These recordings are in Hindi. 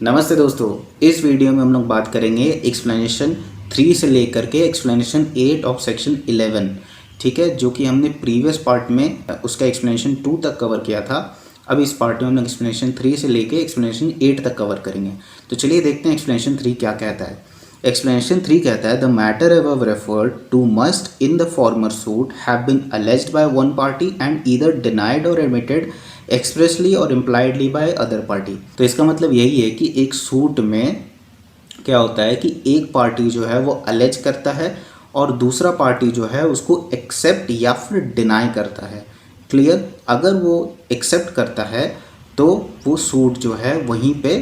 नमस्ते दोस्तों, इस वीडियो में हम लोग बात करेंगे एक्सप्लेनेशन 3 से लेकर के एक्सप्लेनेशन 8 ऑफ सेक्शन 11। ठीक है, जो कि हमने प्रीवियस पार्ट में उसका एक्सप्लेनेशन 2 तक कवर किया था। अब इस पार्ट में हम लोग एक्सप्लेनेशन 3 से लेकर एक्सप्लेनेशन 8 तक कवर करेंगे। तो चलिए देखते हैं एक्सप्लेनेशन 3 क्या कहता है। एक्सप्लेनेशन 3 कहता है the matter above referred to must in the former suit have been alleged by one party and either denied or admitted expressly or impliedly by other party. तो इसका मतलब यही है कि एक सूट में क्या होता है कि एक पार्टी जो है वो अलेज करता है और दूसरा पार्टी जो है उसको एक्सेप्ट या फिर डिनाई करता है। क्लियर? अगर वो एक्सेप्ट करता है तो वो सूट जो है वहीं पे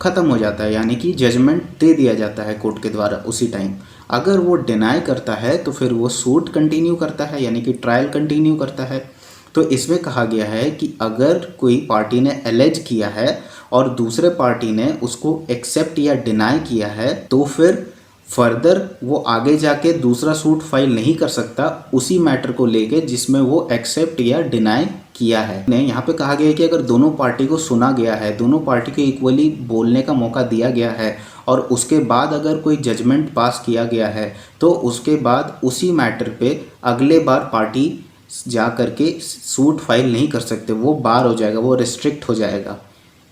ख़त्म हो जाता है, यानी कि जजमेंट दे दिया जाता है कोर्ट के द्वारा उसी टाइम। अगर वो डिनाई करता है तो फिर वो सूट कंटिन्यू करता है, यानी कि ट्रायल कंटिन्यू करता है। तो इसमें कहा गया है कि अगर कोई पार्टी ने एलेज किया है और दूसरे पार्टी ने उसको एक्सेप्ट या डिनाई किया है तो फिर फर्दर वो आगे जाके दूसरा सूट फाइल नहीं कर सकता उसी मैटर को लेके जिसमें वो एक्सेप्ट या डिनाई किया है। यहाँ पे कहा गया है कि अगर दोनों पार्टी को सुना गया है, दोनों पार्टी को इक्वली बोलने का मौका दिया गया है और उसके बाद अगर कोई जजमेंट पास किया गया है तो उसके बाद उसी मैटर पे अगले बार पार्टी जा करके सूट फाइल नहीं कर सकते, वो बार हो जाएगा, वो रिस्ट्रिक्ट हो जाएगा।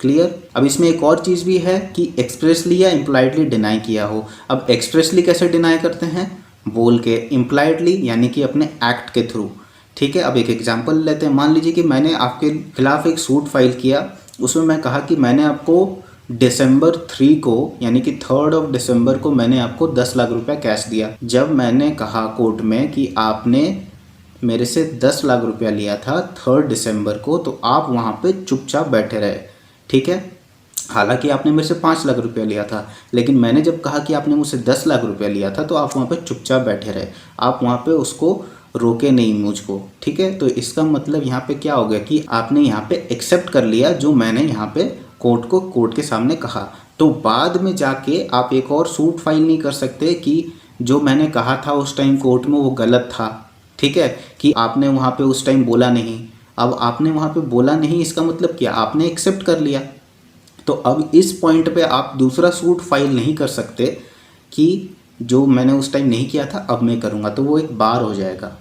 क्लियर? अब इसमें एक और चीज़ भी है कि एक्सप्रेसली या इम्प्लाइडली डिनाई किया हो। अब एक्सप्रेसली कैसे डिनाई करते हैं? बोल के। इम्प्लाइडली यानी कि अपने एक्ट के थ्रू। ठीक है, अब एक एग्जांपल लेते हैं। मान लीजिए कि मैंने आपके खिलाफ एक सूट फाइल किया, उसमें मैं कहा कि मैंने आपको दिसंबर 3 को यानी कि 3 दिसंबर को मैंने आपको 10 लाख रुपया कैश दिया। जब मैंने कहा कोर्ट में कि आपने मेरे से 10 लाख रुपया लिया था 3 दिसंबर को, तो आप वहाँ पे चुपचाप बैठे रहे। ठीक है, हालांकि आपने मेरे से 5 लाख रुपया लिया था, लेकिन मैंने जब कहा कि आपने मुझसे 10 लाख रुपया लिया था तो आप वहाँ पे चुपचाप बैठे रहे, आप वहाँ पे उसको रोके नहीं मुझको। ठीक है, तो इसका मतलब यहाँ पे क्या हो गया कि आपने यहाँ पे एक्सेप्ट कर लिया जो मैंने यहाँ पे कोर्ट के सामने कहा। तो बाद में जाके आप एक और सूट फाइल नहीं कर सकते कि जो मैंने कहा था उस टाइम कोर्ट में वो गलत था। ठीक है, कि आपने वहाँ पे उस टाइम बोला नहीं। अब आपने वहाँ पे बोला नहीं, इसका मतलब क्या? आपने एक्सेप्ट कर लिया। तो अब इस पॉइंट पे आप दूसरा सूट फाइल नहीं कर सकते कि जो मैंने उस टाइम नहीं किया था अब मैं करूँगा, तो वो एक बार हो जाएगा।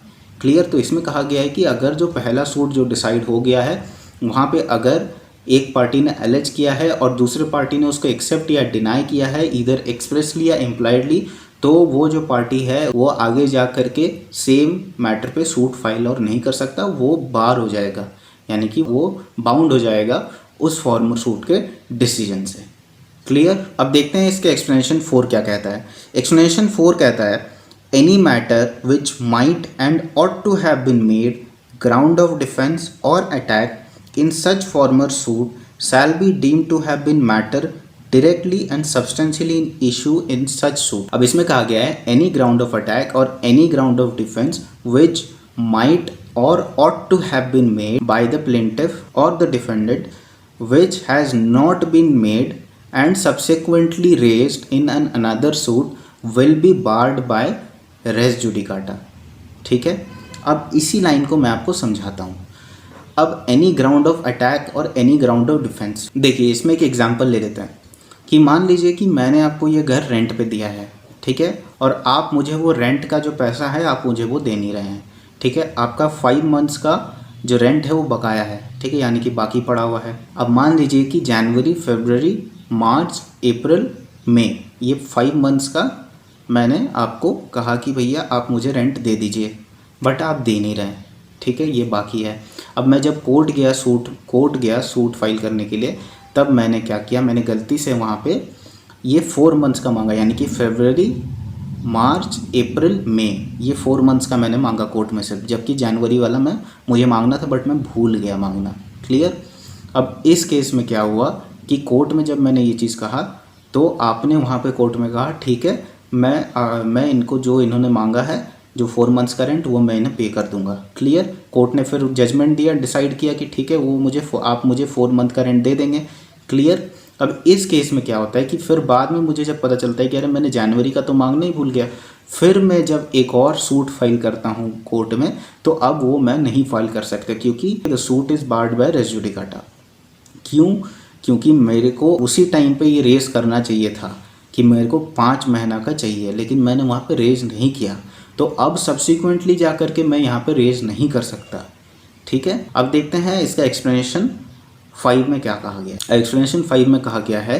क्लियर? तो इसमें कहा गया है कि अगर जो पहला सूट जो डिसाइड हो गया है वहाँ पे अगर एक पार्टी ने एलेज किया है और दूसरे पार्टी ने उसको एक्सेप्ट या डिनाई किया है इधर एक्सप्रेसली या इम्प्लाइडली, तो वो जो पार्टी है वो आगे जा कर के सेम मैटर पे सूट फाइल और नहीं कर सकता, वो बार हो जाएगा, यानी कि वो बाउंड हो जाएगा उस फॉर्मर सूट के डिसीजन से। क्लियर? अब देखते हैं इसके एक्सप्लेनेशन 4 क्या कहता है। एक्सप्लेनेशन 4 कहता है any matter which might and ought to have been made ground of defence और attack in such former suit shall be deemed to have been matter directly and substantially in issue in such suit। अब इसमें कहा गया है any ground of attack or any ground of defense which might or ought to have been made by the plaintiff or the defendant which has not been made and subsequently raised in another suit will be barred by res judicata। ठीक है, अब इसी लाइन को मैं आपको समझाता हूँ। अब एनी ग्राउंड ऑफ अटैक और एनी ग्राउंड ऑफ डिफेंस, देखिए इसमें एक एग्जांपल ले लेते हैं कि मान लीजिए कि मैंने आपको ये घर रेंट पे दिया है। ठीक है, और आप मुझे वो रेंट का जो पैसा है आप मुझे वो दे नहीं रहे हैं। ठीक है, आपका 5 मंथ्स का जो रेंट है वो बकाया है। ठीक है, यानी कि बाकी पड़ा हुआ है। अब मान लीजिए कि जनवरी, फरवरी, मार्च, अप्रैल, मई, ये 5 मंथ्स का मैंने आपको कहा कि भैया आप मुझे रेंट दे दीजिए, बट आप दे नहीं रहे। ठीक है, ये बाकी है। अब मैं जब कोर्ट गया सूट फाइल करने के लिए, तब मैंने क्या किया, मैंने गलती से वहाँ पे ये 4 मंथ्स का मांगा, यानी कि फरवरी, मार्च, अप्रैल, मई, ये 4 मंथ्स का मैंने मांगा कोर्ट में से, जबकि जनवरी वाला मुझे मांगना था बट मैं भूल गया मांगना। क्लियर? अब इस केस में क्या हुआ कि कोर्ट में जब मैंने ये चीज़ कहा तो आपने वहाँ पे कोर्ट में कहा ठीक है, मैं इनको जो इन्होंने मांगा है जो 4 मंथ्स का रेंट वो मैं इन्हें पे कर दूंगा। क्लियर? कोर्ट ने फिर जजमेंट दिया, डिसाइड किया कि ठीक है वो आप मुझे 4 मंथ का रेंट दे देंगे। क्लियर? अब इस केस में क्या होता है कि फिर बाद में मुझे जब पता चलता है कि अरे मैंने जनवरी का तो मांगना ही भूल गया, फिर मैं जब एक और सूट फाइल करता हूँ कोर्ट में तो अब वो मैं नहीं फाइल कर सकता क्योंकि the suit is barred by res judicata. क्यों? क्योंकि मेरे को उसी टाइम पे ये रेज़ करना चाहिए था कि मेरे को 5 महीना का चाहिए, लेकिन मैंने वहाँ पे रेज़ नहीं किया, तो अब सब्सिक्वेंटली जा कर के मैं यहाँ पे रेज़ नहीं कर सकता। ठीक है, अब देखते हैं इसका एक्सप्लेनेशन 5 में क्या कहा गया है। एक्सप्लेनेशन 5 में कहा गया है,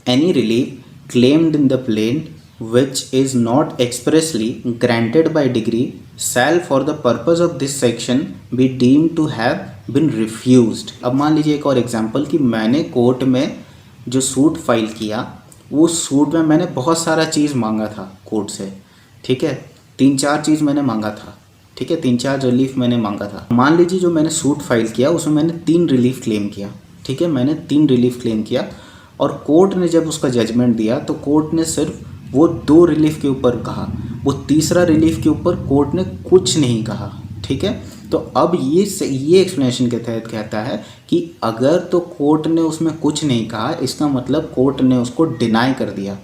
any relief claimed in the plaint which is not expressly granted by degree shall for the purpose of this section be deemed to have been refused। अब मान लीजिए एक और एग्जांपल कि मैंने कोर्ट में जो सूट फाइल किया, वो सूट में मैंने बहुत सारा चीज़ मांगा था कोर्ट से। ठीक है, 3-4 चीज़ मैंने मांगा था। ठीक है, 3-4 रिलीफ मैंने मांगा था। मान लीजिए जो मैंने सूट फाइल किया उसमें मैंने 3 रिलीफ क्लेम किया। ठीक है, मैंने 3 रिलीफ क्लेम किया और कोर्ट ने जब उसका जजमेंट दिया तो कोर्ट ने सिर्फ वो 2 रिलीफ के ऊपर कहा, वो तीसरा रिलीफ के ऊपर कोर्ट ने कुछ नहीं कहा। ठीक है, तो अब ये एक्सप्लेनेशन के तहत कहता है कि अगर तो कोर्ट ने उसमें कुछ नहीं कहा, इसका मतलब कोर्ट ने उसको डिनाई कर दिया।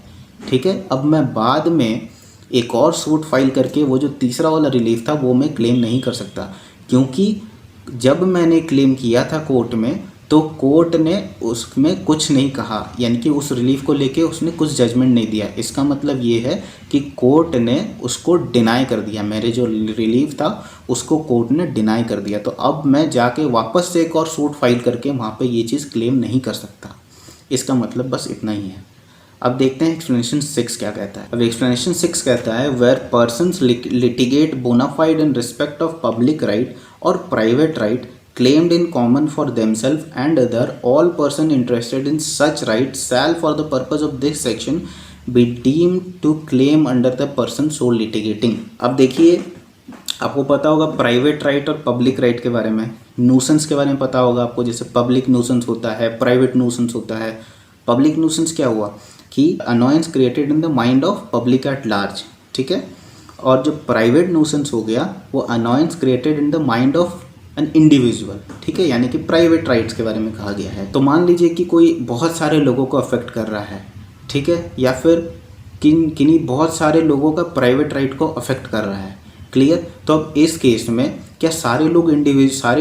ठीक है, अब मैं बाद में एक और सूट फाइल करके वो जो तीसरा वाला रिलीफ था वो मैं क्लेम नहीं कर सकता, क्योंकि जब मैंने क्लेम किया था कोर्ट में तो कोर्ट ने उसमें कुछ नहीं कहा, यानी कि उस रिलीफ को लेके उसने कुछ जजमेंट नहीं दिया। इसका मतलब ये है कि कोर्ट ने उसको डिनाई कर दिया, मेरे जो रिलीफ था उसको कोर्ट ने डिनाई कर दिया। तो अब मैं जाके वापस से एक और सूट फाइल करके वहाँ पे ये चीज़ क्लेम नहीं कर सकता। इसका मतलब बस इतना ही है। अब देखते हैं एक्सप्लेनेशन 6 क्या कहता है। अब एक्सप्लेनेशन 6 कहता है, where persons litigate bona fide in respect of public right और private right claimed in common for themselves and other, all person interested in such rights shall for the purpose of this section be deemed to claim under the person so litigating। अब देखिए, आपको पता होगा प्राइवेट राइट और पब्लिक राइट के बारे में, न्यूसेंस के बारे में पता होगा आपको, जैसे पब्लिक न्यूसेंस होता है, प्राइवेट न्यूसेंस होता है। पब्लिक न्यूसेंस क्या हुआ कि annoyance created in the mind of public at large. ठीक है, और जो प्राइवेट न्यूसेंस हो गया वो annoyance created in the mind of an individual. ठीक है, यानी कि प्राइवेट राइट्स के बारे में कहा गया है। तो मान लीजिए कि कोई बहुत सारे लोगों को अफेक्ट कर रहा है, ठीक है, या फिर किन्हीं बहुत सारे लोगों का प्राइवेट राइट को अफेक्ट कर रहा है। क्लियर, तो अब इस केस में क्या सारे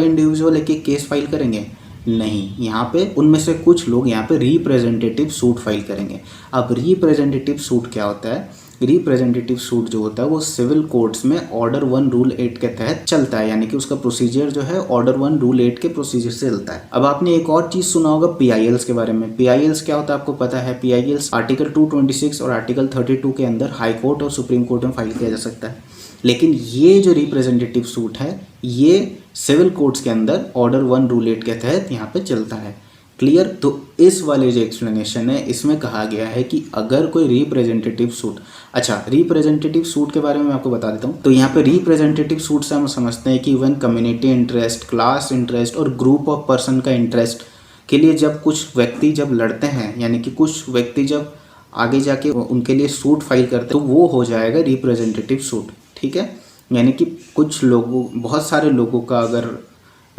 इंडिविजुअल एक एक केस फाइल करेंगे? नहीं, यहाँ पे उनमें से कुछ लोग यहाँ पे रिप्रेजेंटेटिव सूट फाइल करेंगे। अब रिप्रेजेंटेटिव सूट क्या होता है? रिप्रेजेंटेटिव सूट जो होता है वो सिविल कोर्ट्स में ऑर्डर 1 रूल 8 के तहत चलता है, यानी कि उसका प्रोसीजर जो है ऑर्डर 1 रूल 8 के प्रोसीजर से चलता है। अब आपने एक और चीज़ सुना होगा पीआईएल्स के बारे में। पीआईएल्स क्या होता है आपको पता है? पीआईएल्स आर्टिकल 226 और आर्टिकल 32 के अंदर हाई कोर्ट और सुप्रीम कोर्ट में फाइल किया जा सकता है, लेकिन ये जो रिप्रेजेंटेटिव सूट है ये सिविल कोर्ट्स के अंदर ऑर्डर 1 रूल 8 के तहत यहाँ पे चलता है। क्लियर, तो इस वाले जो एक्सप्लेनेशन है इसमें कहा गया है कि अगर कोई रिप्रेजेंटेटिव सूट, अच्छा रिप्रेजेंटेटिव सूट के बारे में मैं आपको बता देता हूँ। तो यहाँ पे रिप्रेजेंटेटिव सूट से हम समझते हैं कि even community interest, class interest और ग्रुप ऑफ पर्सन का इंटरेस्ट के लिए जब कुछ व्यक्ति जब लड़ते हैं, यानी कि कुछ व्यक्ति जब आगे जाके उनके लिए सूट फाइल करते हैं, तो वो हो जाएगा रिप्रेजेंटेटिव सूट। ठीक है, यानी कि कुछ लोगों, बहुत सारे लोगों का अगर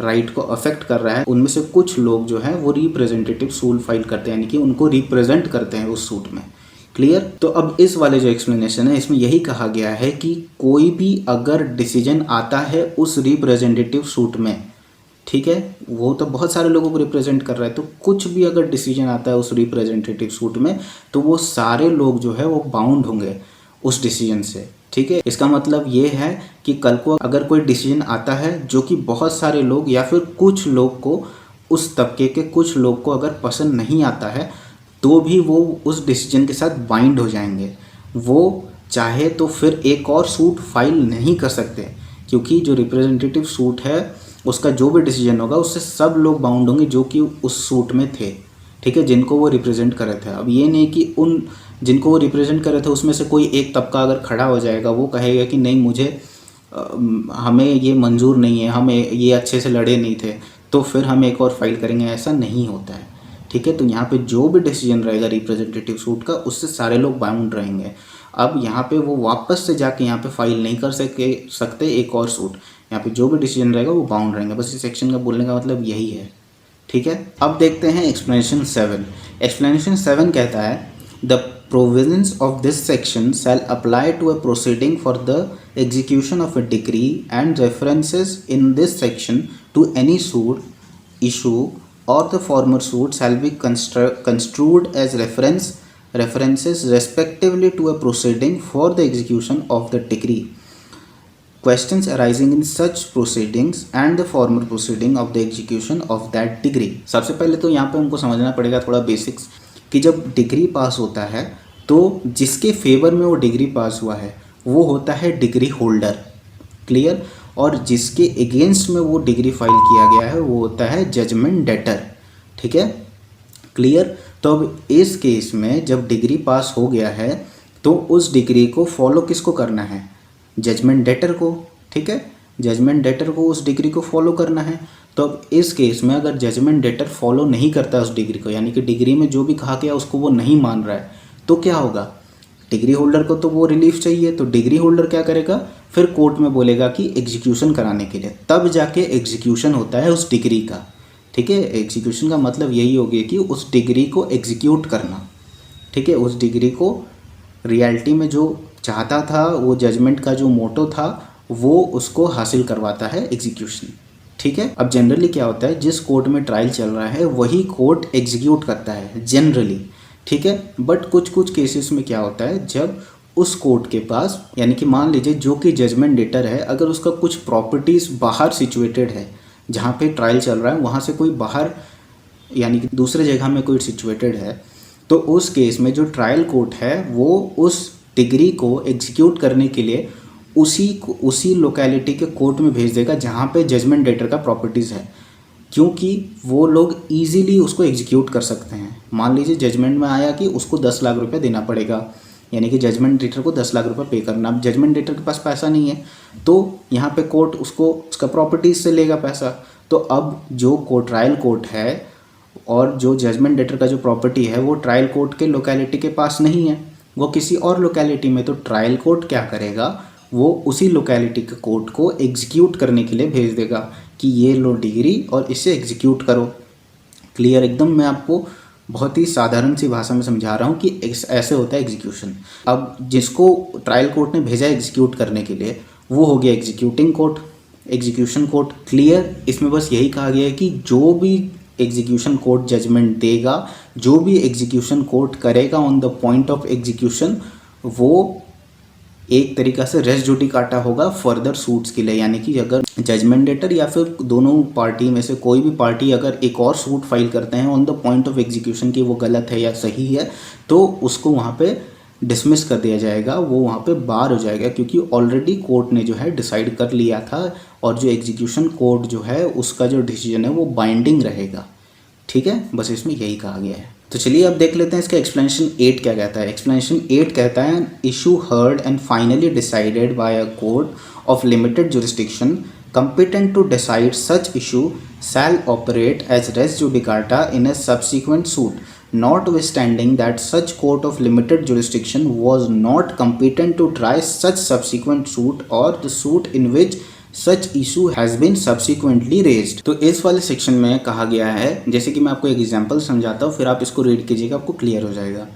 राइट को अफेक्ट कर रहा है, उनमें से कुछ लोग जो हैं वो रिप्रेजेंटेटिव सूट फाइल करते हैं, यानी कि उनको रिप्रेजेंट करते हैं उस सूट में। क्लियर, तो अब इस वाले जो एक्सप्लेनेशन है इसमें यही कहा गया है कि कोई भी अगर डिसीजन आता है उस रिप्रेजेंटेटिव सूट में, ठीक है, वो तो बहुत सारे लोगों को रिप्रेजेंट कर रहा है, तो कुछ भी अगर डिसीजन आता है उस रिप्रेजेंटेटिव सूट में तो वो सारे लोग जो है वो बाउंड होंगे उस डिसीजन से। ठीक है, इसका मतलब ये है कि कल को अगर कोई डिसीजन आता है जो कि बहुत सारे लोग या फिर कुछ लोग को, उस तबके के कुछ लोग को अगर पसंद नहीं आता है, तो भी वो उस डिसीजन के साथ बाइंड हो जाएंगे। वो चाहे तो फिर एक और सूट फाइल नहीं कर सकते, क्योंकि जो रिप्रेजेंटेटिव सूट है उसका जो भी डिसीजन होगा उससे सब लोग बाउंड होंगे जो कि उस सूट में थे। ठीक है, जिनको वो रिप्रेजेंट कर रहे थे। अब ये नहीं कि उन जिनको वो रिप्रेजेंट कर रहे थे उसमें से कोई एक तबका अगर खड़ा हो जाएगा, वो कहेगा कि नहीं मुझे हमें ये मंजूर नहीं है, हमें ये अच्छे से लड़े नहीं थे, तो फिर हम एक और फाइल करेंगे, ऐसा नहीं होता है। ठीक है, तो यहाँ पे जो भी डिसीजन रहेगा रिप्रेजेंटेटिव सूट का उससे सारे लोग बाउंड रहेंगे। अब यहाँ पे वो वापस से जाके यहाँ पे फाइल नहीं कर सकते एक और सूट, यहाँ पे जो भी डिसीजन रहेगा वो बाउंड रहेंगे। बस इस सेक्शन का बोलने का मतलब यही है। ठीक है, अब देखते हैं एक्सप्लेनेशन 7। एक्सप्लेनेशन 7 कहता है, the provisions of this section shall apply to a proceeding for the execution of a decree and references in this section to any suit issue or the former suit shall be construed as references respectively to a proceeding for the execution of the decree. Questions arising in such proceedings and the former proceeding of the execution of that degree. सबसे पहले तो यहाँ पे हमको समझना पड़ेगा थोड़ा बेसिक्स कि जब डिग्री पास होता है तो जिसके फेवर में वो डिग्री पास हुआ है वो होता है डिग्री होल्डर, क्लियर, और जिसके अगेंस्ट में वो डिग्री फाइल किया गया है वो होता है जजमेंट डेटर, ठीक है, क्लियर। तो अब इस केस में जब डिग्री पास हो गया है तो उस डिग्री को फॉलो किसको करना है, जजमेंट डेटर को, ठीक है, जजमेंट डेटर को उस डिग्री को फॉलो करना है। तो अब इस केस में अगर जजमेंट डेटर फॉलो नहीं करता उस डिग्री को, यानी कि डिग्री में जो भी कहा गया उसको वो नहीं मान रहा है, तो क्या होगा, डिग्री होल्डर को तो वो रिलीफ चाहिए, तो डिग्री होल्डर क्या करेगा, फिर कोर्ट में बोलेगा कि एग्जीक्यूशन कराने के लिए, तब जाके एग्जीक्यूशन होता है उस डिग्री का, ठीक है। एग्जीक्यूशन का मतलब यही हो गया कि उस डिग्री को एग्जीक्यूट करना, ठीक है, उस डिग्री को रियलिटी में जो चाहता था, वो जजमेंट का जो मोटो था वो उसको हासिल करवाता है एग्जीक्यूशन, ठीक है। अब जनरली क्या होता है, जिस कोर्ट में ट्रायल चल रहा है वही कोर्ट एग्जीक्यूट करता है जनरली, ठीक है। बट कुछ कुछ केसेस में क्या होता है, जब उस कोर्ट के पास, यानी कि मान लीजिए जो कि जजमेंट डेटर है, अगर उसका कुछ प्रॉपर्टीज़ बाहर सिचुएटेड है, जहाँ पे ट्रायल चल रहा है वहाँ से कोई बाहर यानी कि दूसरे जगह में कोई सिचुएटेड है, तो उस केस में जो ट्रायल कोर्ट है वो उस डिग्री को एग्जीक्यूट करने के लिए उसी लोकेलिटी के कोर्ट में भेज देगा जहाँ पे जजमेंट डेटर का प्रॉपर्टीज़ है, क्योंकि वो लोग इजीली उसको एग्जीक्यूट कर सकते हैं। मान लीजिए जजमेंट में आया कि उसको 10 लाख रुपए देना पड़ेगा, यानी कि जजमेंट डेटर को 10 लाख रुपए पे करना। अब जजमेंट डेटर के पास पैसा नहीं है तो यहाँ पे कोर्ट उसको उसका प्रॉपर्टीज से लेगा पैसा। तो अब जो ट्रायल कोर्ट है और जो जजमेंट डेटर का जो प्रॉपर्टी है वो ट्रायल कोर्ट के लोकेलिटी के पास नहीं है, वो किसी और लोकेलिटी में। तो ट्रायल कोर्ट क्या करेगा, वो उसी लोकेलिटी के कोर्ट को एग्जीक्यूट करने के लिए भेज देगा कि ये लो डिग्री और इसे एग्जीक्यूट करो। क्लियर एकदम, मैं आपको बहुत ही साधारण सी भाषा में समझा रहा हूँ कि ऐसे होता है एग्जीक्यूशन। अब जिसको ट्रायल कोर्ट ने भेजा एग्जीक्यूट करने के लिए वो हो गया executing court, execution court. Clear, इसमें बस यही कहा गया है कि जो भी एग्जीक्यूशन कोर्ट जजमेंट देगा, जो भी एग्जीक्यूशन कोर्ट करेगा on the point of execution, वो एक तरीक़ा से रेस जुडिकाटा होगा फर्दर सूट्स के लिए। यानी कि अगर जजमेंट डेटर या फिर दोनों पार्टी में से कोई भी पार्टी अगर एक और सूट फाइल करते हैं on the point of execution कि वो गलत है या सही है, तो उसको वहाँ पे डिसमिस कर दिया जाएगा, वो वहाँ पे बार हो जाएगा, क्योंकि ऑलरेडी कोर्ट ने जो है डिसाइड कर लिया था और जो एग्जीक्यूशन कोर्ट जो है उसका जो डिसीजन है वो बाइंडिंग रहेगा। ठीक है, बस इसमें यही कहा गया है। तो चलिए अब देख लेते हैं इसका एक्सप्लेनेशन 8 क्या कहता है। एक्सप्लेनेशन 8 कहता है issue heard and finally decided by a court of limited jurisdiction competent to decide such issue shall operate as res judicata in a subsequent suit, notwithstanding that such court of limited jurisdiction was not competent to try such subsequent suit or the suit in which such issue has been subsequently raised। तो इस वाले सेक्शन में कहा गया है, जैसे कि मैं आपको एक एग्जांपल समझाता हूँ, फिर आप इसको रीड कीजिएगा, आपको क्लियर हो जाएगा।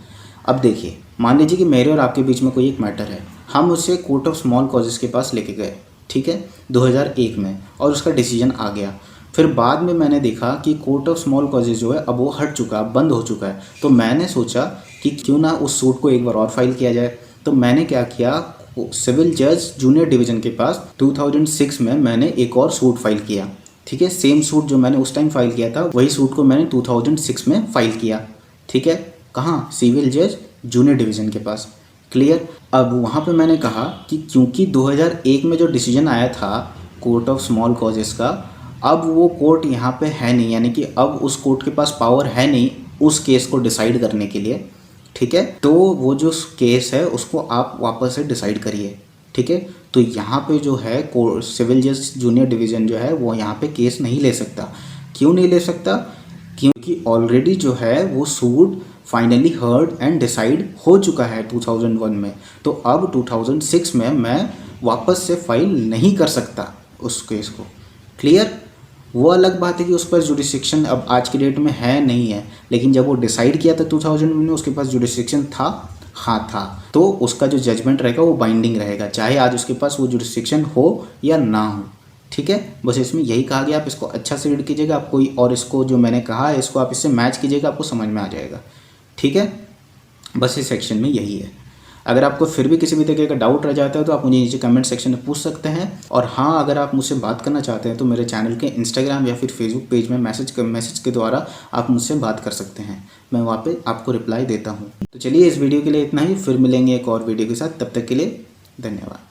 अब देखिए, मान लीजिए कि मेरे और आपके बीच में कोई एक मैटर है, हम उसे कोर्ट ऑफ स्मॉल कॉजेस के पास लेके गए, ठीक है, 2001 में, और उसका डिसीजन आ गया। फिर बाद में मैंने देखा कि कोर्ट ऑफ स्मॉल कॉजेज जो है अब वो हट चुका, बंद हो चुका है। तो मैंने सोचा कि क्यों ना उस सूट को एक बार और फाइल किया जाए। तो मैंने क्या किया, सिविल जज जूनियर डिवीज़न के पास 2006 में मैंने एक और सूट फाइल किया। ठीक है, सेम सूट जो मैंने उस टाइम फाइल किया था वही सूट को मैंने 2006 में फाइल किया। ठीक है, कहाँ, सिविल जज जूनियर डिवीज़न के पास। क्लियर। अब वहाँ पे मैंने कहा कि क्योंकि 2001 में जो डिसीजन आया था कोर्ट ऑफ स्मॉल कॉजेस का, अब वो कोर्ट यहाँ पे है नहीं, यानी कि अब उस कोर्ट के पास पावर है नहीं उस केस को डिसाइड करने के लिए। ठीक है, तो वो जो केस है उसको आप वापस से डिसाइड करिए। ठीक है, तो यहाँ पे जो है सिविल जज जूनियर डिवीज़न जो है वो यहाँ पे केस नहीं ले सकता। क्यों नहीं ले सकता, क्योंकि ऑलरेडी जो है वो suit finally heard and decide हो चुका है 2001 में। तो अब 2006 में मैं वापस से फाइल नहीं कर सकता उस केस को। क्लियर। वो अलग बात है कि उस पर जुडिस्डिक्शन अब आज की डेट में है नहीं है, लेकिन जब वो डिसाइड किया था 2001 में उसके पास जुडिस्डिक्शन था, हाँ था, तो उसका जो जजमेंट रहेगा वो बाइंडिंग रहेगा, चाहे आज उसके पास वो जुडिस्डिक्शन हो या ना हो। ठीक है, बस इसमें यही कहा गया, आप इसको अच्छा से रीड कीजिएगा, आप कोई और इसको जो मैंने कहा है इसको आप इससे मैच कीजिएगा, आपको समझ में आ जाएगा। ठीक है, बस इस सेक्शन में यही है। अगर आपको फिर भी किसी भी तरीके का डाउट रह जाता है तो आप मुझे नीचे कमेंट सेक्शन में पूछ सकते हैं। और हाँ, अगर आप मुझसे बात करना चाहते हैं तो मेरे चैनल के इंस्टाग्राम या फिर फेसबुक पेज में मैसेज के द्वारा आप मुझसे बात कर सकते हैं, मैं वहाँ पे आपको रिप्लाई देता हूँ। तो चलिए, इस वीडियो के लिए इतना ही, फिर मिलेंगे एक और वीडियो के साथ, तब तक के लिए धन्यवाद।